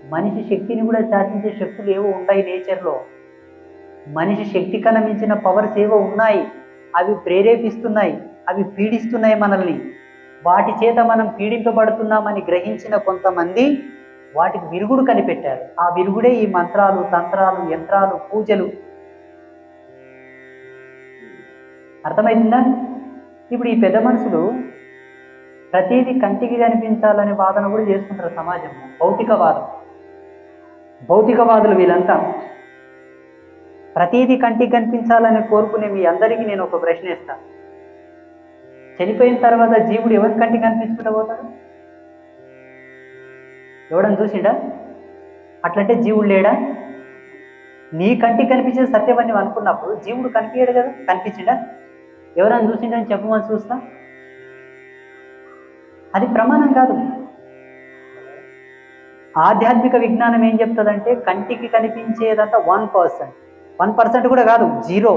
మనిషి శక్తిని కూడా శాసించే శక్తులు ఏవో ఉన్నాయి నేచర్లో. మనిషి శక్తి కన్నా మించిన పవర్స్ ఏవో ఉన్నాయి. అవి ప్రేరేపిస్తున్నాయి, అవి పీడిస్తున్నాయి మనల్ని. వాటి చేత మనం పీడింపబడుతున్నామని గ్రహించిన కొంతమంది వాటికి విరుగుడు కనిపెట్టారు. ఆ విరుగుడే ఈ మంత్రాలు, తంత్రాలు, యంత్రాలు, పూజలు. అర్థమైందా? ఇప్పుడు ఈ పెద్ద మనుషులు ప్రతిదీ కంటికి కనిపించాలనే వాదన కూడా చేసుకుంటారు సమాజంలో. భౌతికవాదులు వీళ్ళంతా. ప్రతిదీ కంటికి కనిపించాలని కోరుకునే మీ అందరికీ నేను ఒక ప్రశ్న ఇస్తాను. చనిపోయిన తర్వాత జీవుడు ఎవరి కంటికి కనిపించుకుంటూ పోతాడు? ఎవడని చూసిండా? అట్లంటే జీవుడు లేడా? నీ కంటికి కనిపించే సత్యమని నువ్వు అనుకున్నప్పుడు జీవుడు కనిపించాడు కదా, కనిపించిండా? ఎవరైనా చూసిండని చెప్పమని చూస్తా. అది ప్రమాణం కాదు. ఆధ్యాత్మిక విజ్ఞానం ఏం చెప్తుందంటే కంటికి కనిపించేదంతా 1%. 1% కూడా కాదు, 0.